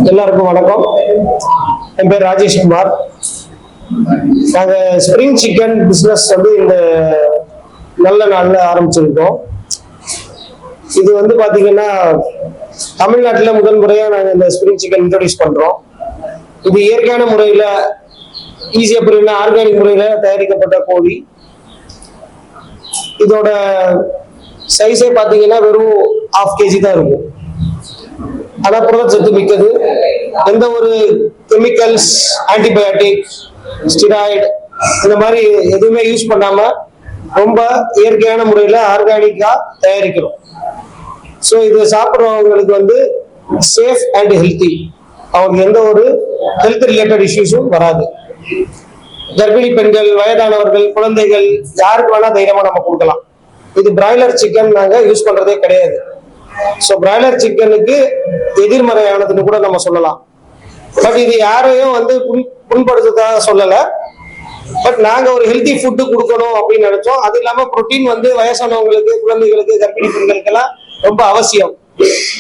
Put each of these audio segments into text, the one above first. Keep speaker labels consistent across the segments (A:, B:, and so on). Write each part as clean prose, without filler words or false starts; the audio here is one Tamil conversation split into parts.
A: எல்லாருக்கும் வணக்கம். என் பேர் ராஜேஷ்குமார். நாங்க ஸ்பிரிங் சிக்கன் பிசினஸ் வந்து இந்த நல்ல நாள்ல ஆரம்பிச்சிருக்கோம். இது வந்து பாத்தீங்கன்னா தமிழ்நாட்டில் முதல் முறையா நாங்க இந்த ஸ்பிரிங் சிக்கன் இன்ட்ரோடியூஸ் பண்றோம். இது இயற்கையான முறையில ஈஸியா புரியும்னா ஆர்கானிக் முறையில தயாரிக்கப்பட்ட கோழி. இதோட சைஸே பாத்தீங்கன்னா வெறும் 1/2 kg தான் இருக்கும். ஆனா புரதச்சத்து மிக்கது. எந்த ஒரு கெமிக்கல்ஸ், ஆன்டிபயோட்டிக், ஸ்டிராய்டு இந்த மாதிரி எதுவுமே யூஸ் பண்ணாம ரொம்ப இயற்கையான முறையில ஆர்கானிக்கா தயாரிக்கிறோம். ஸோ இது சாப்பிட்றவங்களுக்கு வந்து சேஃப் அண்ட் ஹெல்த்தி. அவங்களுக்கு எந்த ஒரு ஹெல்த் ரிலேட்டட் இஷ்யூஸும் வராது. கர்ப்பிணி பெண்கள், வயதானவர்கள், குழந்தைகள் யாருக்கு வேணா தைரியமா நம்ம கொடுக்கலாம். இது பிராய்லர் சிக்கன் நாங்க யூஸ் பண்றதே கிடையாது. ஸோ பிராய்லர் சிக்கனுக்கு எதிர்மறையானதுன்னு கூட நம்ம சொல்லலாம். பட் இது யாரையும் வந்து புண்படுத்துறதாக சொல்லல. பட் நாங்க ஒரு ஹெல்த்தி ஃபுட்டு கொடுக்கணும் அப்படின்னு நினைச்சோம். அது இல்லாம புரோட்டீன் வந்து வயசானவங்களுக்கு, குழந்தைகளுக்கு, கர்ப்பிணி பெண்களுக்கெல்லாம் ரொம்ப அவசியம்.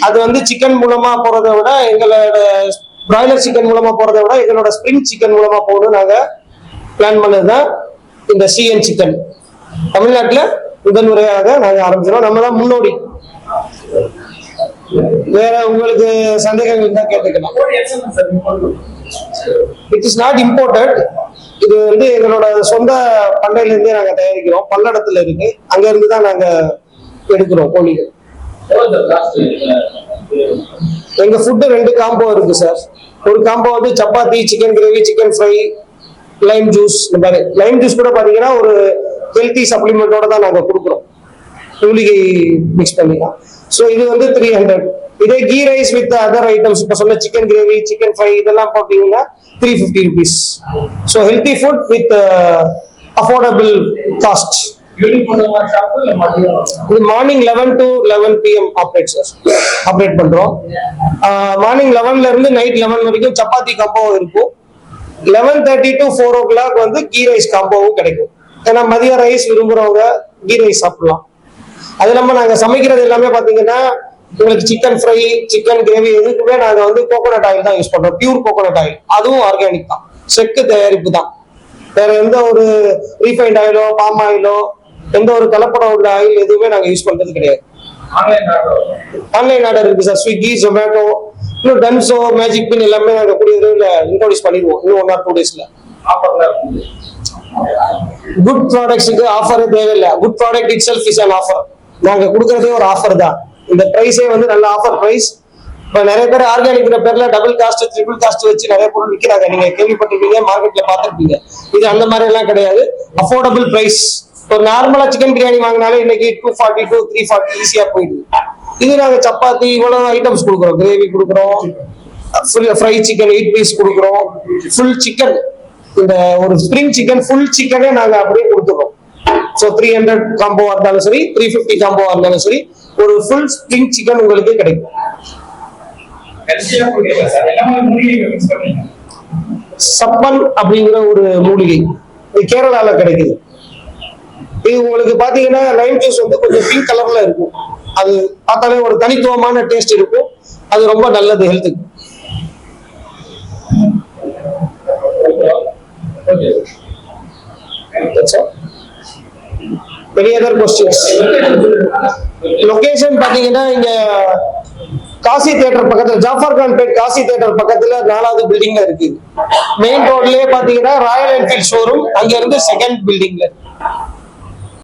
A: அது வந்து சிக்கன் மூலமா போறதை விட, எங்களோட பிராய்லர் சிக்கன் மூலமா போறதை விட எங்களோட ஸ்பிரிங் சிக்கன் மூலமா போகணும் நாங்க பிளான் பண்ணதுதான் இந்த சிஎன் சிக்கன். தமிழ்நாட்டுல முதன்முறையாக நாங்க ஆரம்பிச்சிடும். நம்ம தான் முன்னோடி. வேற உங்களுக்கு சந்தேகங்கள் இருந்தா கேட்டுக்கலாம். It is not imported. இது வந்து எங்களோட சொந்த பண்ணையில இருந்தே நாங்க தயாரிக்கிறோம். பல்லடத்துல இருக்கு. அங்க இருந்து தான் நாங்க எடுக்கிறோம் கோழிகள். எங்க ஃபுட்டு 2 காம்போ இருக்கு சார். ஒரு காம்போ வந்து chapati, chicken gravy, chicken fry, Lime juice. இந்த மாதிரி லைம் ஜூஸ் கூட பாத்தீங்கன்னா ஒரு ஹெல்த்தி சப்ளிமெண்டோட தான் நாங்க கொடுக்குறோம், மூலிகை மிக்ஸ் பண்ணிக்கலாம். ஸோ இது வந்து 300. இதே ghee rice with other items, இப்போ சொன்ன சிக்கன் கிரேவி, சிக்கன் ஃப்ரை இதெல்லாம் போட்டீங்கன்னா 350 rupees. So healthy food with affordable cost. இது மார்னிங் 11 to 11 PM ஆப்ரேட் பண்றோம். மார்னிங் 11ல இருந்து நைட் 11 வரைக்கும் சப்பாத்தி காம்போ இருக்கும். 11:30 to 4 o'clock வந்து கீ ரைஸ் காம்போவும் கிடைக்கும். ஏன்னா மதிய ரைஸ் விரும்புறவங்க கீ ரைஸ் சாப்பிடலாம். அது இல்லாம நாங்க சமைக்கிறது எல்லாமே பாத்தீங்கன்னா உங்களுக்கு சிக்கன் ஃப்ரை, சிக்கன் கிரேவி எதுக்குமே நாங்க வந்து கோகோனட் ஆயில் தான் யூஸ் பண்றோம். Pure coconut oil. அதுவும் ஆர்கானிக் தான், செக்கு தயாரிப்பு தான். வேற எந்த ஒரு ரீஃபைண்ட் ஆயிலோ, பாம் ஆயிலோ, எந்த ஒரு கலப்படம் உள்ள ஆயில் எதுவுமே நாங்க யூஸ் பண்றது கிடையாது. ஆன்லைன் ஆர்டர் இருக்கு சார். ஸ்விக்கி, ஜொமேட்டோ, இன்னும் டன்சோ, மேஜிக் பின் எல்லாமே நாங்க கூடிய விரைவில் இன்ட்ரோடியூஸ் பண்ணிடுவோம். இன்னும் 1 or 2 daysல. குட் ப்ராடக்ட்ஸுக்கு ஆஃபர் தேவையில்லை. Good product it self is an offer. நாங்க கொடுக்கறதே ஒரு ஆஃபர் தான். இந்த பிரைஸே வந்து நல்ல ஆஃபர் பிரைஸ். இப்போ நிறைய பேர் ஆர்கானிக் பேர்ல டபுள் காஸ்ட், ட்ரிபிள் காஸ்ட் வச்சு நிறைய பொருள் விற்கிறாங்க. நீங்க கேள்விப்பட்டிருப்பீங்க, மார்க்கெட்ல பார்த்துருப்பீங்க. இது அந்த மாதிரி எல்லாம் கிடையாது. Affordable price. ஒரு நார்மலா சிக்கன் பிரியாணி வாங்கினாலே இன்னைக்கு 240 to 340 ஈஸியா போயிடுது. இது நாங்க சப்பாத்தி இவ்வளவு ஐட்டம்ஸ் கொடுக்குறோம். கிரேவி கொடுக்குறோம், ஃப்ரை சிக்கன் 8 பீஸ் கொடுக்குறோம், ஃபுல் சிக்கன். இந்த ஒரு ஸ்பிரிங் சிக்கன் ஃபுல் சிக்கனே நாங்க அப்படியே கொடுத்துறோம். ஸோ 300 காம்போவா இருந்தாலும் சரி, 350 காம்போவா இருந்தாலும் சரி, ஒரு ஃபுல் ஸ்பிரிங் சிக்கன் உங்களுக்கு கிடைக்கும். சப்பன் அப்படிங்கிற ஒரு மூலிகை, இது கேரளால கிடைக்குது. இது உங்களுக்கு பாத்தீங்கன்னா லைம் ஜூஸ் வந்து கொஞ்சம் பிங்க் கலர்ல இருக்கும். அது பார்த்தாலே ஒரு தனித்துவமான டேஸ்ட் இருக்கும். அது ரொம்ப நல்லது ஹெல்த்துக்கு. Any other questions? லொகேஷன் பாத்தீங்கன்னா இங்க காசி தியேட்டர் பக்கத்துல, ஜாஃபர் கான் பேட் காசி தியேட்டர் பக்கத்துல 4வது பில்டிங்ல இருக்கு. மெயின் ரோட்லயே பாத்தீங்கன்னா ராயல் என்ஃபீல்ட் ஷோரூம், அங்க இருந்து 2nd பில்டிங்ல இருக்கு.